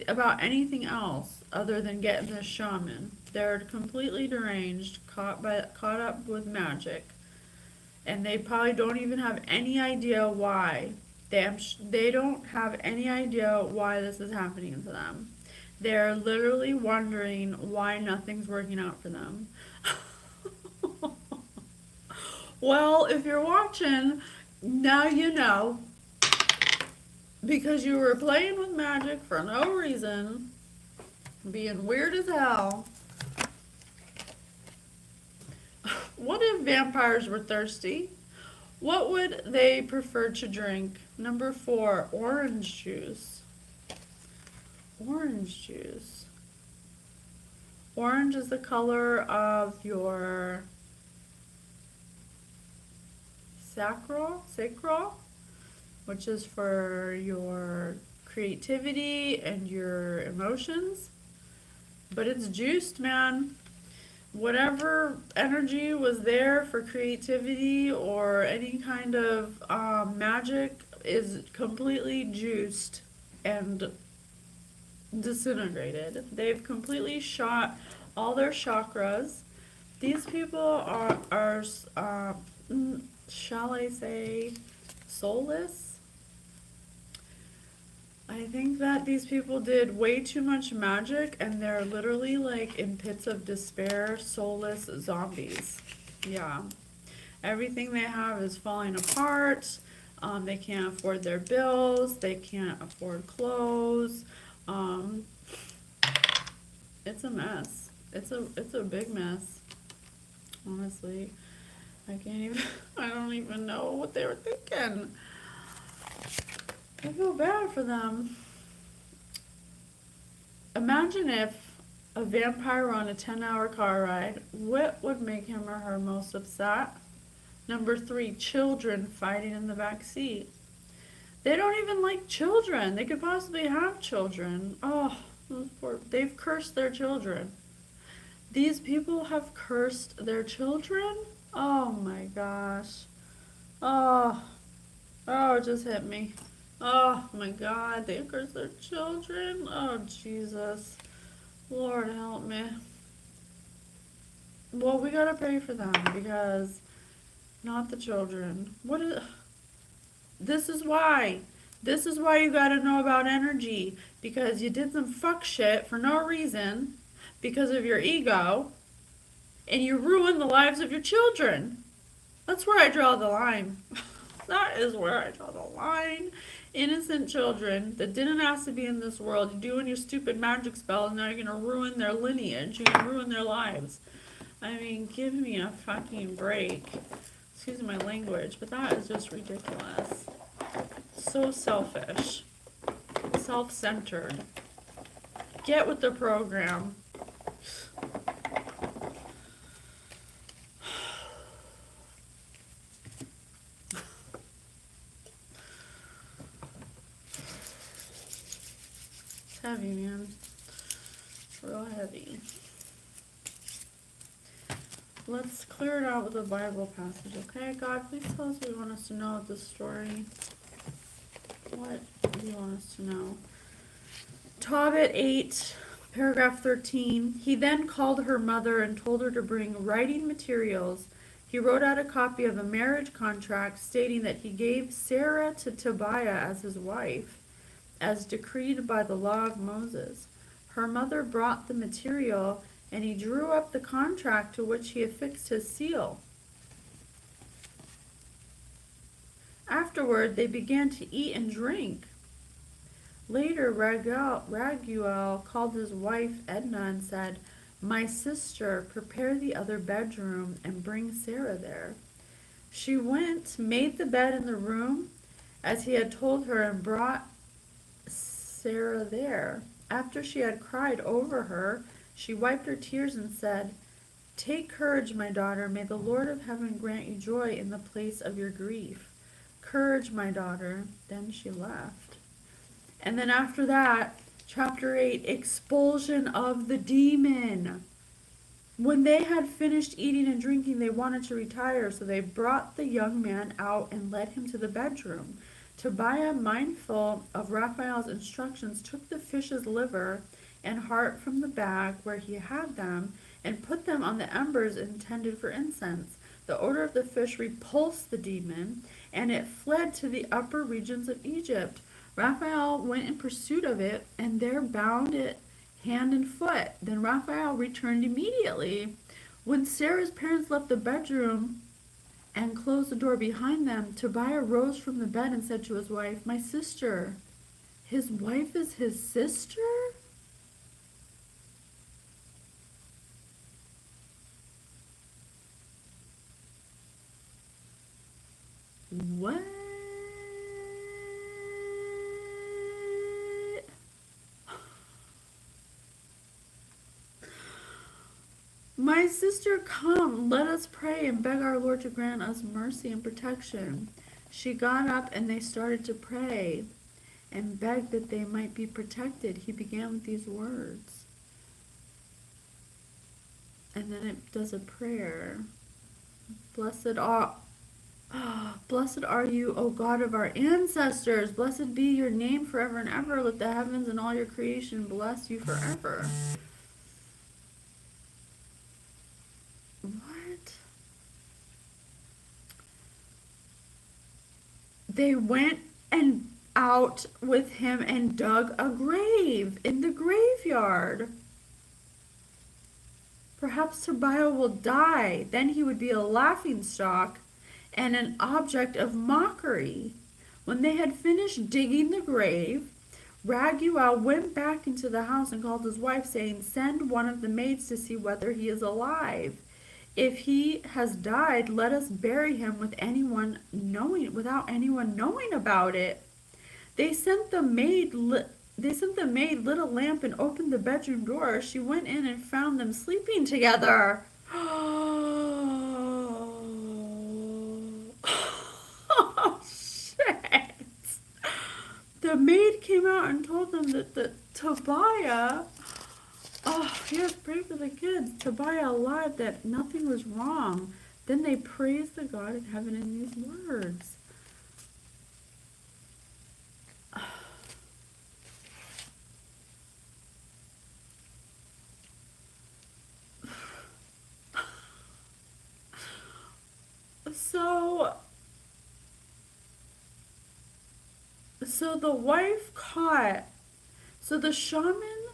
about anything else other than getting this shaman. They're completely deranged, caught up with magic. And they probably don't even have any idea why. They don't have any idea why this is happening to them. They're literally wondering why nothing's working out for them. Well, if you're watching, now you know. Because you were playing with magic for no reason, being weird as hell. What if vampires were thirsty? What would they prefer to drink? Number 4, orange juice. Orange juice. Orange is the color of your sacral, which is for your creativity and your emotions. But it's juiced, man. Whatever energy was there for creativity or any kind of magic is completely juiced and disintegrated. They've completely shot all their chakras. These people are shall I say, soulless. I think that these people did way too much magic and they're literally like in pits of despair, soulless zombies. Yeah. Everything they have is falling apart. They can't afford their bills. They can't afford clothes. Um, it's a mess. It's a big mess. Honestly, I can't even. I don't even know what they were thinking. I feel bad for them. Imagine if a vampire on a 10-hour car ride, what would make him or her most upset? Number 3, children fighting in the back seat. They don't even like children. They could possibly have children. Oh, they've cursed their children. These people have cursed their children? Oh my gosh. Oh, oh, it just hit me. Oh my God, they cursed their children? Oh, Jesus. Lord help me. Well, we gotta pray for them because not the children. What is. This is why. This is why you gotta know about energy. Because you did some fuck shit for no reason because of your ego and you ruined the lives of your children. That's where I draw the line. That is where I draw the line. Innocent children that didn't ask to be in this world, you're doing your stupid magic spells, now you're gonna ruin their lineage, you're gonna ruin their lives. I mean, give me a fucking break. Excuse my language, but that is just ridiculous. So selfish. Self-centered. Get with the program. It's heavy, man. It's real heavy. Let's clear it out with a Bible passage, okay? God, please tell us what you want us to know of this story. What do you want us to know? Tobit 8, paragraph 13. He then called her mother and told her to bring writing materials. He wrote out a copy of a marriage contract stating that he gave Sarah to Tobiah as his wife, as decreed by the law of Moses. Her mother brought the material, and he drew up the contract to which he affixed his seal. Afterward, they began to eat and drink. Later, Raguel called his wife Edna and said, "My sister, prepare the other bedroom and bring Sarah there." She went, made the bed in the room as he had told her, and brought Sarah there. After she had cried over her, she wiped her tears and said, "Take courage, my daughter. May the Lord of heaven grant you joy in the place of your grief. Courage, my daughter." Then she left. And then after that, chapter 8, expulsion of the demon. When they had finished eating and drinking, they wanted to retire, so they brought the young man out and led him to the bedroom. Tobiah, mindful of Raphael's instructions, took the fish's liver and heart from the bag where he had them and put them on the embers intended for incense. The odor of the fish repulsed the demon, and it fled to the upper regions of Egypt. Raphael went in pursuit of it, and there bound it hand and foot. Then Raphael returned immediately. When Sarah's parents left the bedroom and closed the door behind them, Tobiah rose from the bed and said to his wife, "My sister." His wife is his sister? What? My sister, come, let us pray and beg our Lord to grant us mercy and protection. She got up and they started to pray and begged that they might be protected. He began with these words. And then it does a prayer. Blessed are Blessed are you, O God of our ancestors. Blessed be your name forever and ever. Let the heavens and all your creation bless you forever. What? They went and out with him and dug a grave in the graveyard. Perhaps Tobiah will die. Then he would be a laughingstock and an object of mockery. When they had finished digging the grave, Raguel went back into the house and called his wife, saying, "Send one of the maids to see whether he is alive. If he has died, let us bury him without anyone knowing about it." They sent the maid lit a lamp and opened the bedroom door. She went in and found them sleeping together. Oh, shit. The maid came out and told them that the Tobiah, yes, pray for the kids. Tobiah lied, that nothing was wrong. Then they praised the God in heaven in these words. So the wife caught, so the shaman,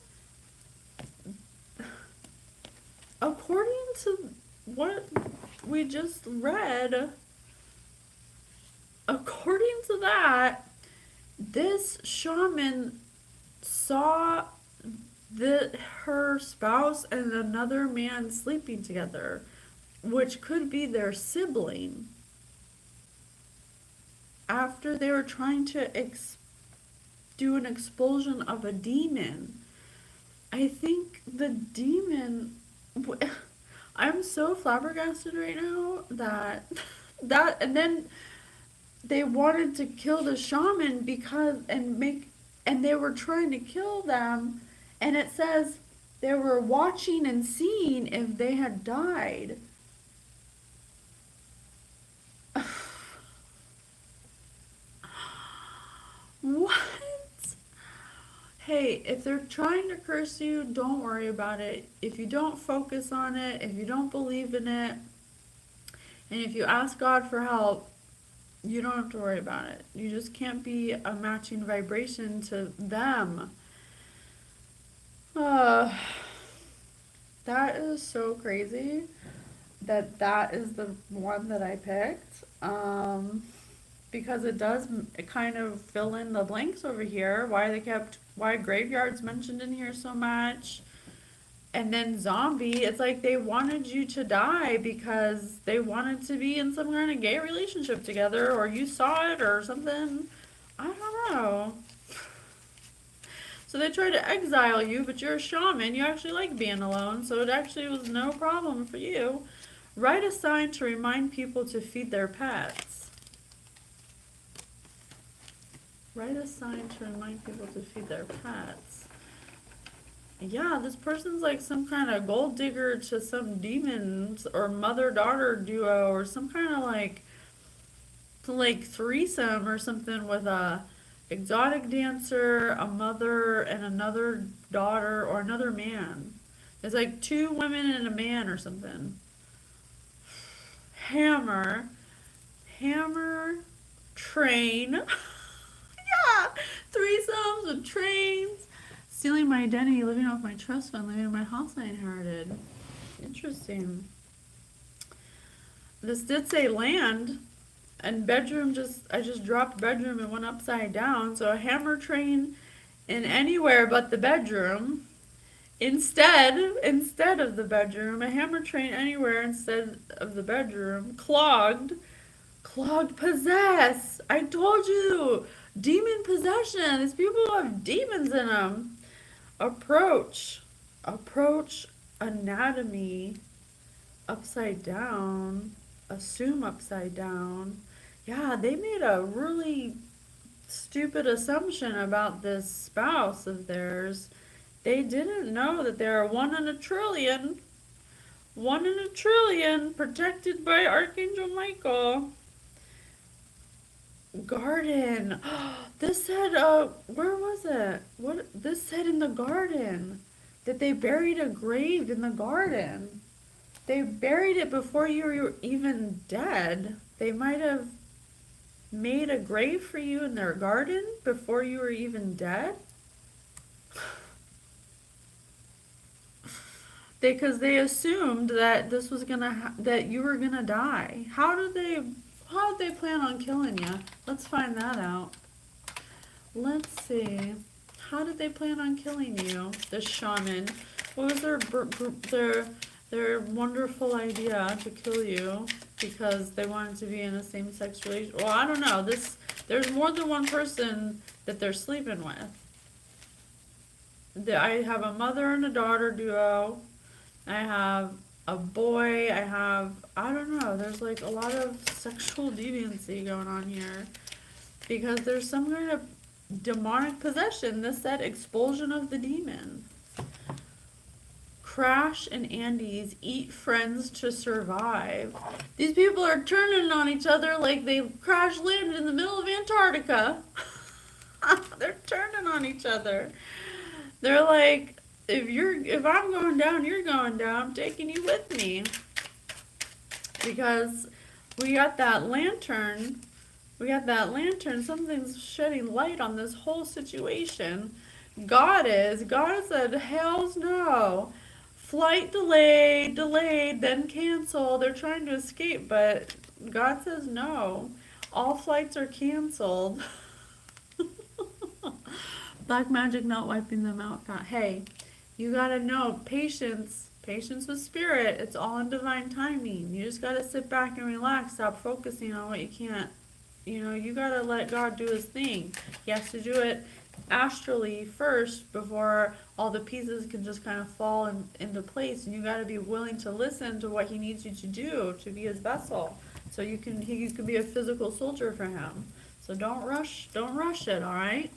according to what we just read, according to that, this shaman saw her spouse and another man sleeping together, which could be their sibling, after they were trying to do an expulsion of a demon. I think the demon, I'm so flabbergasted right now that and then they wanted to kill the shaman and they were trying to kill them, and it says they were watching and seeing if they had died. What? Hey, if they're trying to curse you, don't worry about it. If you don't focus on it, if you don't believe in it, and if you ask God for help, you don't have to worry about it. You just can't be a matching vibration to them. That is so crazy that is the one that I picked. Because it does kind of fill in the blanks over here. Why graveyards mentioned in here so much. And then zombie, it's like they wanted you to die because they wanted to be in some kind of gay relationship together, or you saw it or something. I don't know. So they tried to exile you, but you're a shaman. You actually like being alone, so it actually was no problem for you. Write a sign to remind people to feed their pets. Write a sign to remind people to feed their pets. Yeah, this person's like some kind of gold digger to some demons or mother-daughter duo or some kind of like threesome or something with a exotic dancer, a mother, and another daughter or another man. It's like 2 women and a man or something. Hammer, train. Yeah, threesomes with trains. Stealing my identity, living off my trust fund, living in my house I inherited. Interesting. This did say land, and bedroom I just dropped bedroom and went upside down. So a hammer train in anywhere but the bedroom. Instead of the bedroom, a hammer train anywhere instead of the bedroom. Clogged possess. I told you. Demon possession. These people have demons in them. Approach anatomy. upside down, assume upside down. Yeah, they made a really stupid assumption about this spouse of theirs. They didn't know that there are one in a trillion, protected by Archangel Michael. Garden. This said, where was it? What? This said in the garden that they buried a grave in the garden. They buried it before you were even dead. They might have made a grave for you in their garden before you were even dead. Because they assumed that this was that you were gonna die. How did they plan on killing you? Let's find that out. Let's see. How did they plan on killing you? The shaman. What was their wonderful idea to kill you because they wanted to be in a same-sex relationship? Well, I don't know. There's more than one person that they're sleeping with. I have a mother and a daughter duo. I have a boy. I don't know. There's like a lot of sexual deviancy going on here because there's some kind of demonic possession. This said expulsion of the demon. Crash and Andes eat friends to survive. These people are turning on each other like they crash landed in the middle of Antarctica. They're turning on each other. They're like, if I'm going down, you're going down. I'm taking you with me. Because we got that lantern. Something's shedding light on this whole situation. God said, hell's no. Flight delayed, then canceled. They're trying to escape, but God says no. All flights are canceled. Black magic not wiping them out. Hey, you gotta know, patience with spirit. It's all in divine timing. You just gotta sit back and relax. Stop focusing on what you can't. You gotta let God do his thing. He has to do it astrally first before all the pieces can just kind of fall into place. And you gotta be willing to listen to what he needs you to do to be his vessel. So you can be a physical soldier for him. So don't rush it, all right?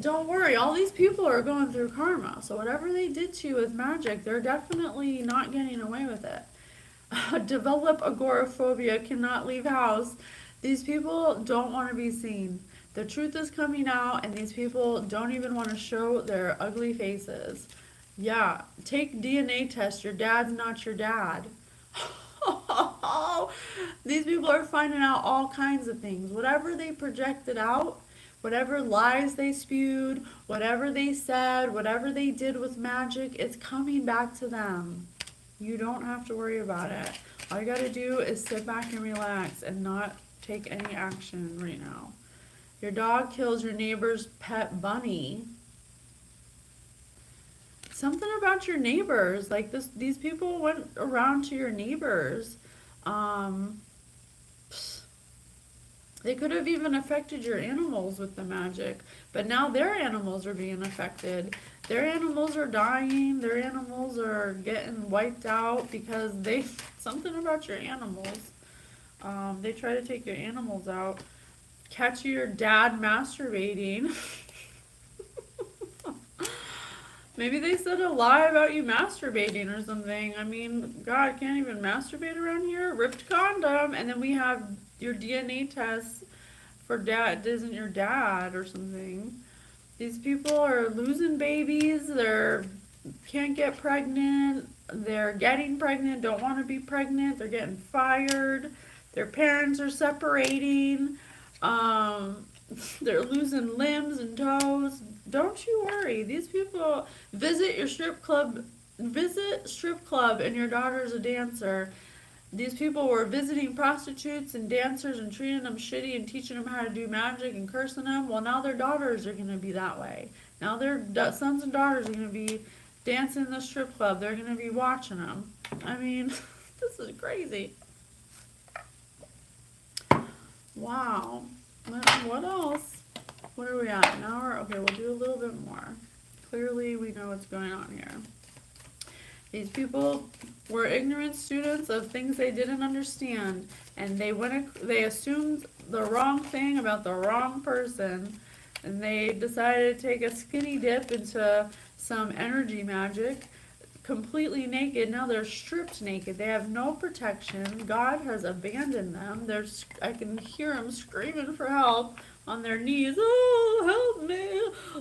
Don't worry, all these people are going through karma. So whatever they did to you with magic, they're definitely not getting away with it. Develop agoraphobia, cannot leave house. These people don't want to be seen. The truth is coming out, and these people don't even want to show their ugly faces. Yeah, take DNA test. Your dad's not your dad. These people are finding out all kinds of things. Whatever they projected out, whatever lies they spewed, whatever they said, whatever they did with magic, it's coming back to them. You don't have to worry about it. All you gotta do is sit back and relax and not take any action right now. Your dog kills your neighbor's pet bunny. Something about your neighbors, like these people went around to your neighbors. They could have even affected your animals with the magic, but now their animals are being affected. Their animals are dying, their animals are getting wiped out because something about your animals. They try to take your animals out. Catch your dad masturbating. Maybe they said a lie about you masturbating or something. I mean, God, can't even masturbate around here. Ripped condom, and then we have your DNA test for dad isn't your dad or something. These people are losing babies. They're can't get pregnant. They're getting pregnant. Don't want to be pregnant. They're getting fired. Their parents are separating. They're losing limbs and toes. Don't you worry. These people visit strip club, and your daughter's a dancer. These people were visiting prostitutes and dancers and treating them shitty and teaching them how to do magic and cursing them. Well, now their daughters are going to be that way. Now their sons and daughters are going to be dancing in the strip club. They're going to be watching them. I mean, this is crazy. Wow. What else? What are we at? An hour? Okay, we'll do a little bit more. Clearly, we know what's going on here. These people were ignorant students of things they didn't understand, and they assumed the wrong thing about the wrong person, and they decided to take a skinny dip into some energy magic, completely naked. Now they're stripped naked. They have no protection. God has abandoned them. I can hear them screaming for help on their knees. Oh, help me.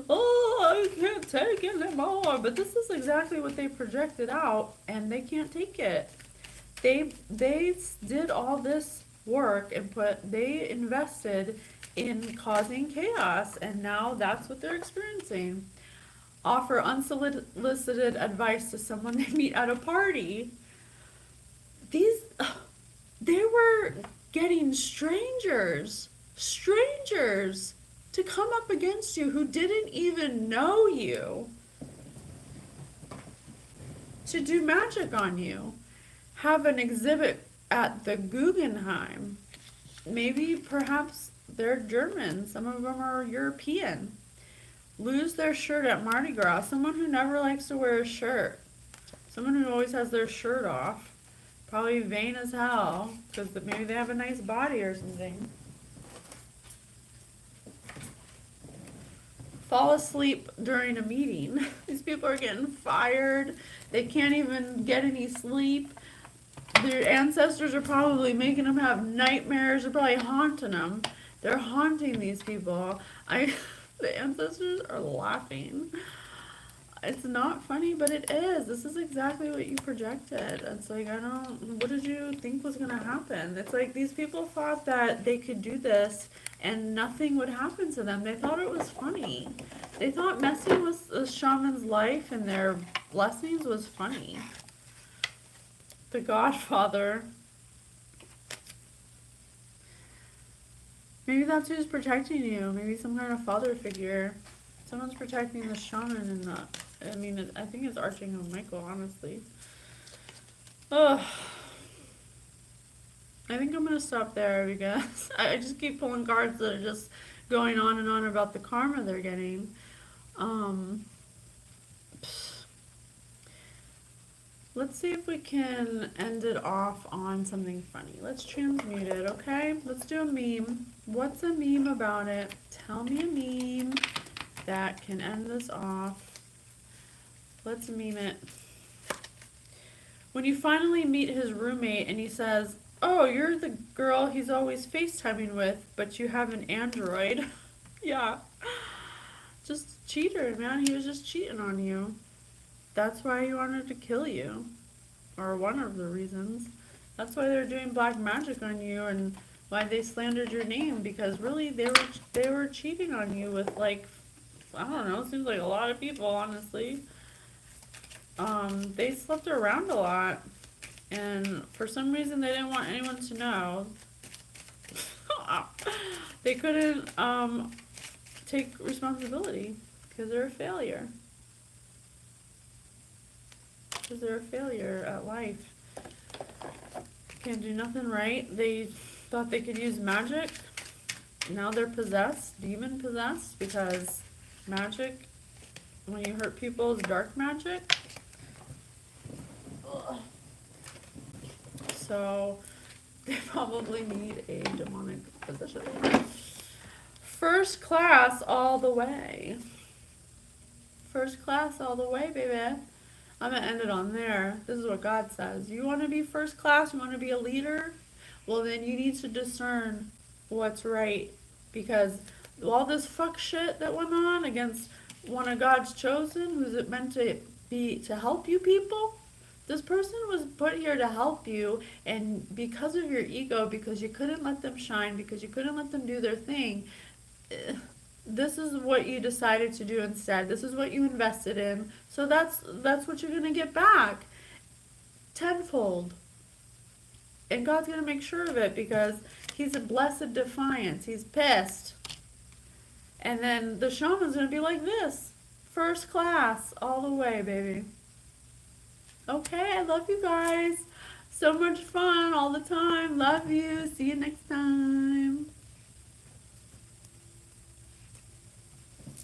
Oh, I can't take it anymore. But this is exactly what they projected out, and they can't take it. They did all this work and they invested in causing chaos, and now that's what they're experiencing. Offer unsolicited advice to someone they meet at a party. These, they were getting strangers to come up against you who didn't even know you, to do magic on you. Have an exhibit at the Guggenheim. Maybe perhaps they're German, some of them are European. Lose their shirt at Mardi Gras. Someone who never likes to wear a shirt. Someone who always has their shirt off. Probably vain as hell, because maybe they have a nice body or something. Fall asleep during a meeting. These people are getting fired. They can't even get any sleep. Their ancestors are probably making them have nightmares. They're probably haunting them. They're haunting these people. The ancestors are laughing. It's not funny, but it is. This is exactly what you projected. It's like, what did you think was going to happen? It's like these people thought that they could do this and nothing would happen to them. They thought it was funny. They thought messing with a shaman's life and their blessings was funny. The Godfather. Maybe that's who's protecting you. Maybe some kind of father figure. Someone's protecting the shaman and I think it's Archangel Michael, honestly. Ugh. I think I'm going to stop there because I just keep pulling cards that are just going on and on about the karma they're getting. Let's see if we can end it off on something funny. Let's transmute it, okay? Let's do a meme. What's a meme about it? Tell me a meme that can end this off. Let's meme it. When you finally meet his roommate and he says, "Oh, you're the girl he's always FaceTiming with, but you have an Android." Yeah. Just cheater, man. He was just cheating on you. That's why he wanted to kill you. Or one of the reasons. That's why they're doing black magic on you and why they slandered your name, because really they were cheating on you with, like, I don't know, it seems like a lot of people, honestly. They slept around a lot, and for some reason they didn't want anyone to know. They couldn't take responsibility because they're a failure. Because they're a failure at life. Can't do nothing right. They thought they could use magic. Now they're possessed, demon possessed, because magic, when you hurt people, is dark magic. Ugh. So they probably need a demonic possession. First class all the way. First class all the way, baby. I'm going to end it on there. This is what God says. You want to be first class? You want to be a leader? Well, then you need to discern what's right. Because all this fuck shit that went on against one of God's chosen, who's it meant to be to help you people? This person was put here to help you, and because of your ego, because you couldn't let them shine, because you couldn't let them do their thing, this is what you decided to do instead. This is what you invested in. So that's what you're going to get back. Tenfold. And God's going to make sure of it because he's a blessed defiance. He's pissed. And then the shaman's going to be like this. First class all the way, baby. Okay, I love you guys. So much fun all the time. Love you. See you next time.